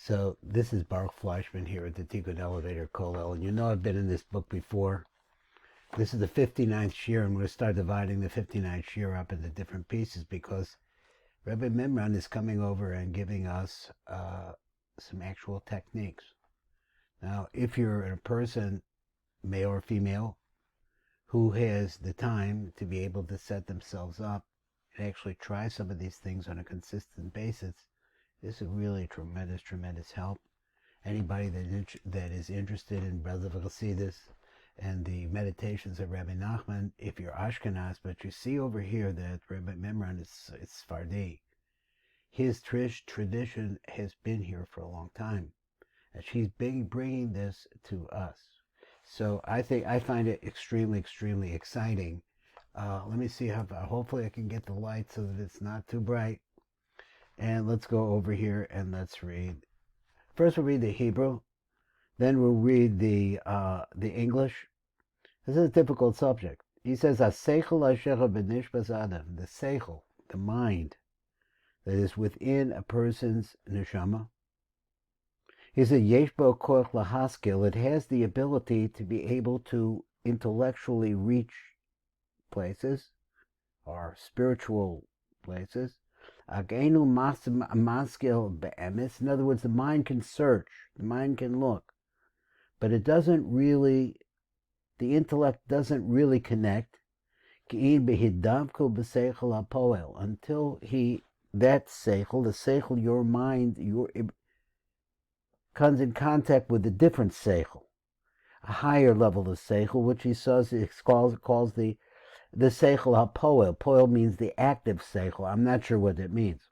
So this is Baruch Fleischman here at the Tikkun Elevator Kollel, and you know I've been in this book before. This is the 59th shir, and we're going to start dividing the 59th shir up into different pieces because Rabbi Mimran is coming over and giving us some actual techniques. Now, if you're a person, male or female, who has the time to be able to set themselves up and actually try some of these things on a consistent basis, this is really tremendous help. Anybody that is interested in Brother Chassidus and the meditations of Rabbi Nachman, if you're Ashkenaz, but you see over here that Rabbi Mimran is Sephardi. His tradition has been here for a long time, and she's bringing this to us. So I find it extremely exciting. Let me see how hopefully I can get the light so that it's not too bright. And let's go over here and let's read. First we'll read the Hebrew, then we'll read the English. This is a difficult subject. He says, "Aseichel ashecha b'nishbas adam," the seichel, the mind that is within a person's neshama. He said, "Yesh bo koach lahaskel." It has the ability to be able to intellectually reach places or spiritual places. Agenu maskel be'emes. In other words, the mind can search, the mind can look, but it doesn't really. The intellect doesn't really connect until that seichel, the seichel, your mind, comes in contact with a different seichel, a higher level of seichel, which he says calls the seichel hapoel. Poel means the active seichel. I'm not sure what that means.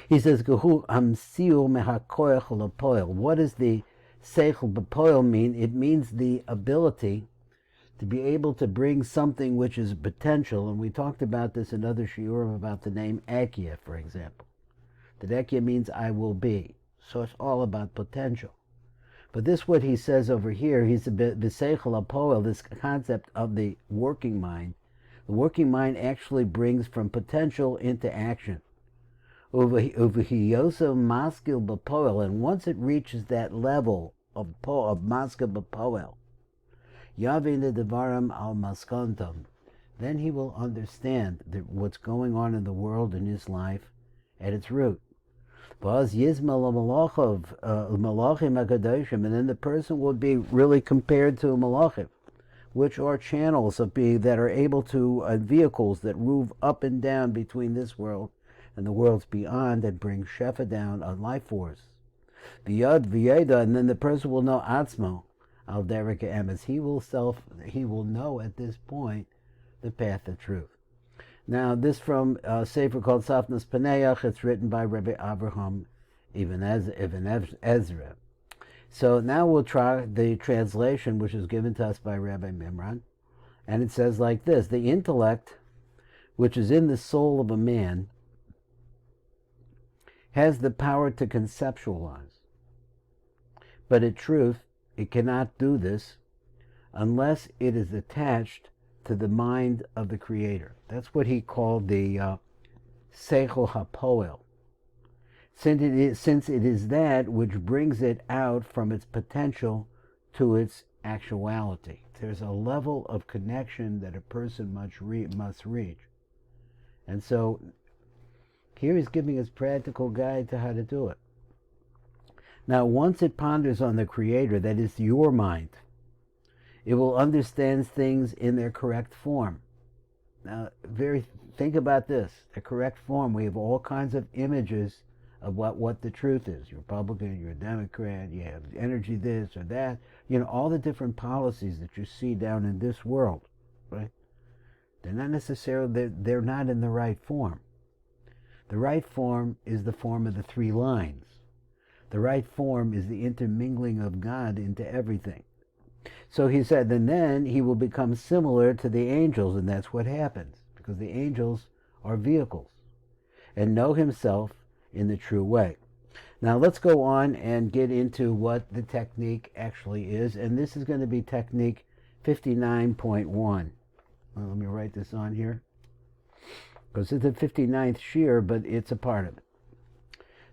He says, "Gehu hamsiu mehakoyach lapoel." What does the seichel b'poel mean? It means the ability to be able to bring something which is potential, and we talked about this in other shiurim about the name Akia, for example. That Akia means I will be. So it's all about potential. But this, what he says over here, he's the seichel hapoel, this concept of the working mind. The working mind actually brings from potential into action. Uvihiyosa maskil b'poel, and once it reaches that level of maskil b'poel, yavin devarim al maskantam, then he will understand what's going on in the world in his life at its root. And then the person will be really compared to malachim, which are channels of being that are able to vehicles that move up and down between this world and the worlds beyond and bring shefa down on life force. V'yad v'yeda, and then the person will know atzmo al derek emes. He will know at this point the path of truth. Now, this from a sefer called Safnas Paneach. It's written by Rabbi Abraham Ibn Ezra. So now we'll try the translation, which is given to us by Rabbi Mimran, and it says like this: the intellect, which is in the soul of a man, has the power to conceptualize. But in truth, it cannot do this unless it is attached to the mind of the Creator. That's what he called the seichel hapoel. Since it is that which brings it out from its potential to its actuality. There's a level of connection that a person must reach. And so here he's giving us practical guide to how to do it. Now, once it ponders on the Creator, that is your mind, it will understand things in their correct form. Now, think about this, the correct form. We have all kinds of images of what the truth is. You're Republican, you're a Democrat, you have energy this or that, all the different policies that you see down in this world, right? They're not necessarily, they're not in the right form. The right form is the form of the three lines. The right form is the intermingling of God into everything. So he said, and then he will become similar to the angels, and that's what happens, because the angels are vehicles, and know himself in the true way. Now let's go on and get into what the technique actually is, and this is going to be technique 59.1. Well, let me write this on here, because it's the 59th shir, but it's a part of it.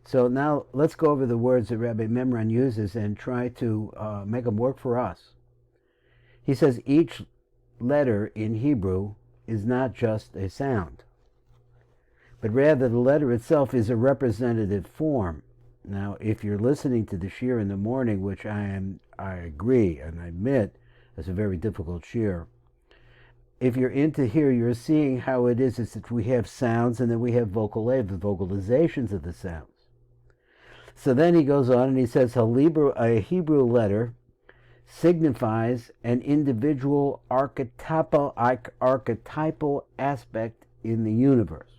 So now let's go over the words that Rabbi Mimran uses and try to make them work for us. He says each letter in Hebrew is not just a sound, but rather the letter itself is a representative form. Now, if you're listening to the shir in the morning, which I agree and I admit is a very difficult shir, if you're into here, you're seeing how it is that we have sounds and then we have vocalizations of the sounds. So then he goes on and he says a Hebrew letter signifies an individual archetypal aspect in the universe.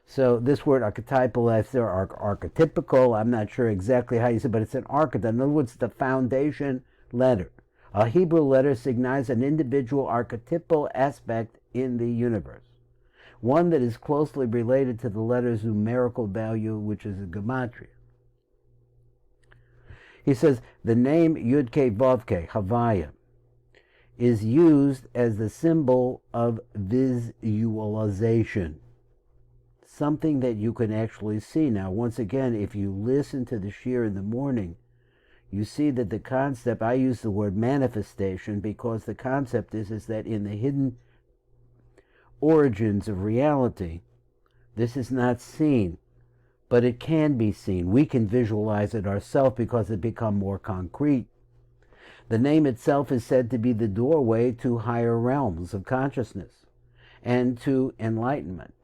So this word archetypal, archetypical, I'm not sure exactly how you say it, but it's an archetype. In other words, the foundation letter. A Hebrew letter signifies an individual archetypal aspect in the universe, one that is closely related to the letter's numerical value, which is a gematria. He says the name Yud-Kei Vav-Kei, Havayah, is used as the symbol of visualization, something that you can actually see. Now, once again, if you listen to the shir in the morning, you see that the concept, I use the word manifestation because the concept is that in the hidden origins of reality, this is not seen, but it can be seen. We can visualize it ourselves because it becomes more concrete. The name itself is said to be the doorway to higher realms of consciousness and to enlightenment.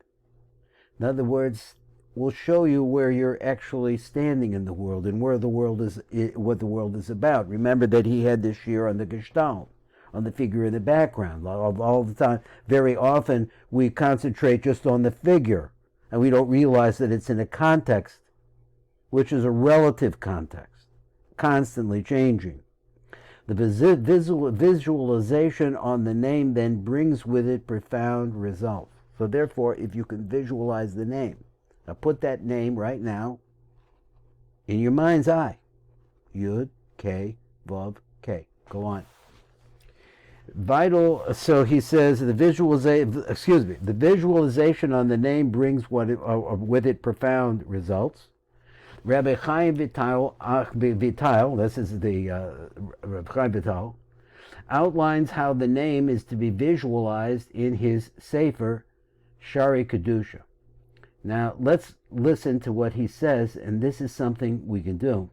In other words, we'll show you where you're actually standing in the world and where the world is, what the world is about. Remember that he had this shir on the gestalt, on the figure in the background. All the time, very often, we concentrate just on the figure, and we don't realize that it's in a context, which is a relative context, constantly changing. The visualization on the name then brings with it profound results. So therefore, if you can visualize the name, now put that name right now in your mind's eye. Yud, K, Vav, K. Go on. So he says the visualization on the name brings with it profound results. Rabbi Chaim Vital, this is the Rabbi Chaim Vital, outlines how the name is to be visualized in his Sefer Shari Kedusha. Now, let's listen to what he says, and this is something we can do.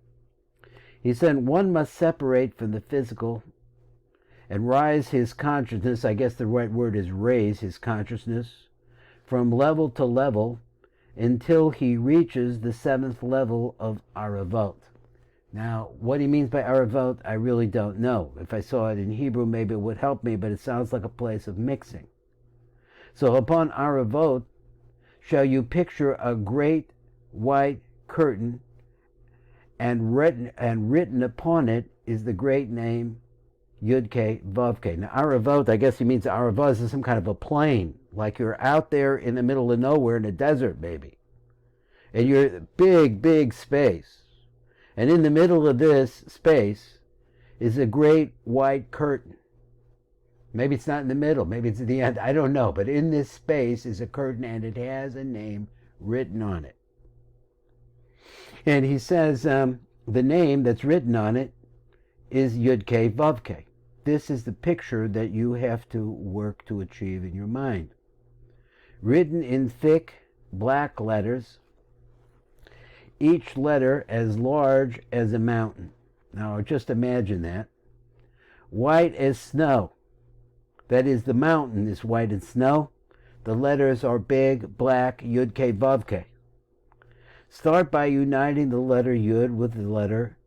He said, one must separate from the physical and rise his consciousness, I guess the right word is raise his consciousness, from level to level until he reaches the 7th level of Aravot. Now, what he means by Aravot, I really don't know. If I saw it in Hebrew, maybe it would help me, but it sounds like a place of mixing. So upon Aravot, shall you picture a great white curtain, and written upon it is the great name Yud-Kei Vav-Kei. Now Aravot, I guess he means Aravot is some kind of a plain, like you're out there in the middle of nowhere in a desert maybe. And you're big space. And in the middle of this space is a great white curtain. Maybe it's not in the middle, maybe it's at the end, I don't know. But in this space is a curtain and it has a name written on it. And he says the name that's written on it is Yud-Kei Vav-Kei. This is the picture that you have to work to achieve in your mind. Written in thick black letters, each letter as large as a mountain. Now just imagine that. White as snow. That is, the mountain is white as snow. The letters are big, black, Yud-Kei Vav-Kei. Start by uniting the letter Yud with the letter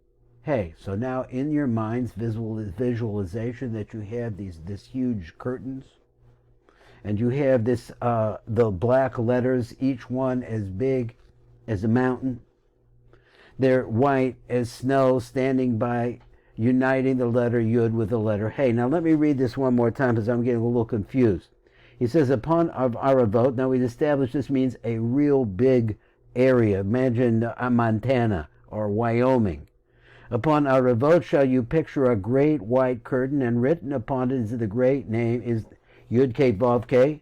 Hey. So now in your mind's visualization that you have this huge curtains, and you have this the black letters, each one as big as a mountain. They're white as snow, standing by, uniting the letter Yud with the letter Hey. Now let me read this one more time because I'm getting a little confused. He says, upon Aravot, now we've established this means a real big area. Imagine Montana or Wyoming. Upon Aravot shall you picture a great white curtain, and written upon it is the great name is Yud-Kei Vav-Kei.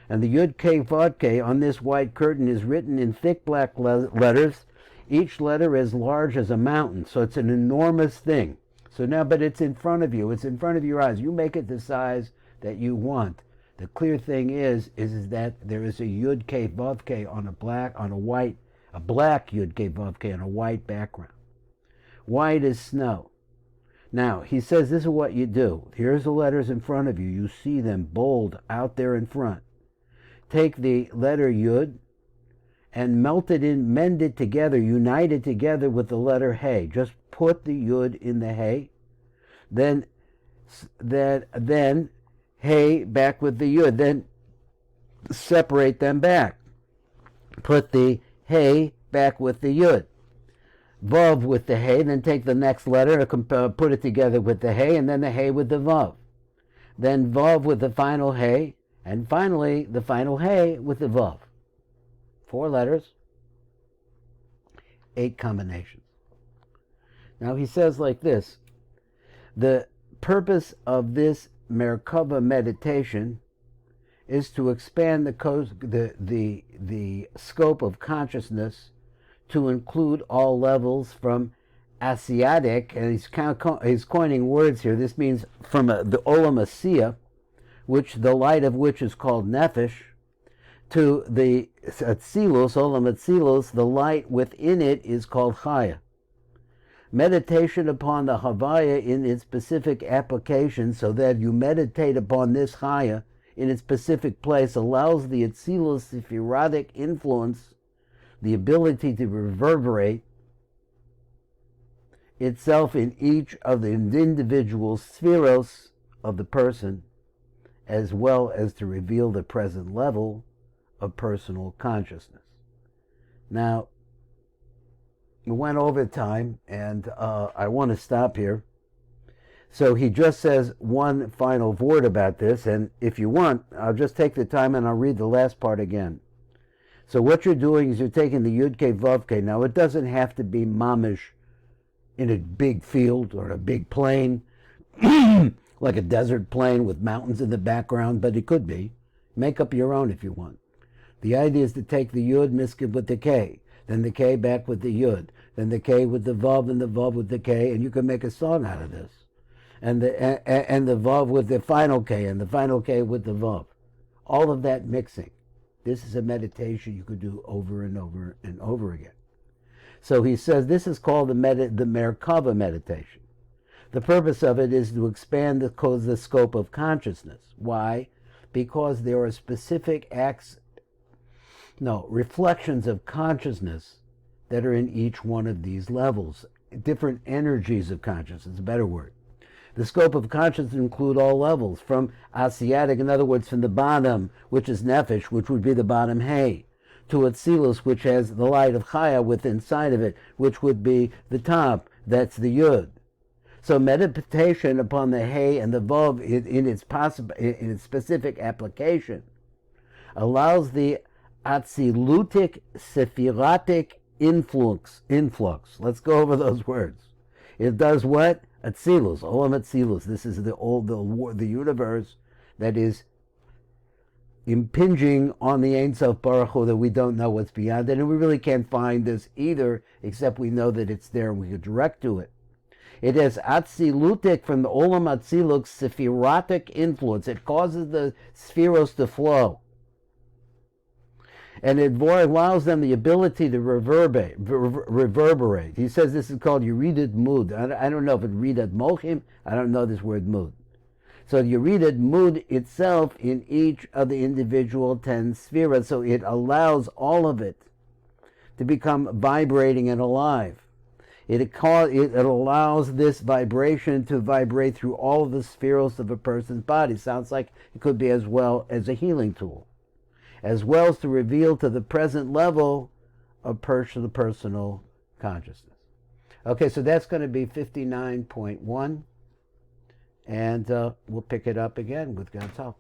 And the Yud-Kei Vav-Kei on this white curtain is written in thick black letters. Each letter as large as a mountain, so it's an enormous thing. So now, but it's in front of you. It's in front of your eyes. You make it the size that you want. The clear thing is that there is a Yud K Vav K on a black Yud K Vav K on a white background. White is snow. Now, he says this is what you do. Here's the letters in front of you. You see them bold out there in front. Take the letter Yud and mend it together, unite it together with the letter Hey. Just put the Yud in the Hey. Then Hey back with the Yud. Then separate them back. Put the Hey back with the Yud. Vav with the Hey, then take the next letter, put it together with the Hey, and then the Hey with the Vav. Then Vav with the final Hey, and finally the final Hey with the Vav. 4 letters, 8 combinations. Now he says like this, the purpose of this Merkava meditation is to expand the scope of consciousness to include all levels from Asiatic, and he's coining words here. This means from the Olam Asiya, the light of which is called Nefesh, to the Atzilus, Olam Atzilus, the light within it is called Chaya. Meditation upon the Havayah in its specific application, so that you meditate upon this Chaya in its specific place, allows the Atzilus Sephirotic influence, the ability to reverberate itself in each of the individual spheros of the person, as well as to reveal the present level of personal consciousness. Now, we went over time, and I want to stop here. So he just says one final word about this, and if you want, I'll just take the time and I'll read the last part again. So what you're doing is you're taking the Yud K Vav K. Now, it doesn't have to be mamish in a big field or a big plain, like a desert plain with mountains in the background, but it could be. Make up your own if you want. The idea is to take the Yud, mix it with the K, then the K back with the Yud, then the K with the Vav, and the Vav with the K, and you can make a song out of this. And the Vav with the final K, and the final K with the Vav. All of that mixing. This is a meditation you could do over and over and over again. So he says this is called the Merkava meditation. The purpose of it is to expand the scope of consciousness. Why? Because there are specific reflections of consciousness that are in each one of these levels. Different energies of consciousness, a better word. The scope of consciousness include all levels, from Asiatic, in other words, from the bottom, which is Nefesh, which would be the bottom Hey, to Atzilus, which has the light of Chaya within inside of it, which would be the top, that's the Yud. So meditation upon the Hey and the Vav in its specific application allows the Atzilutic Sephirotic influx. Let's go over those words. It does what? Atzilus, Olam Atzilus. This is the universe that is impinging on the Ein Sof Baruch Hu, that we don't know what's beyond it, and we really can't find this either, except we know that it's there and we can direct to it. It has Atzilutic, from the Olam Atzilus, Sephirotic influence. It causes the spheros to flow. And it allows them the ability to reverberate. He says this is called Yeridut Mud. I don't know if it's Ridat Mochim. I don't know this word Mud. So Yeridut Mud itself in each of the individual 10 spheres. So it allows all of it to become vibrating and alive. It allows this vibration to vibrate through all of the spheres of a person's body. Sounds like it could be as well as a healing tool, as well as to reveal to the present level of personal consciousness. Okay, so that's going to be 59.1, and we'll pick it up again with God's help.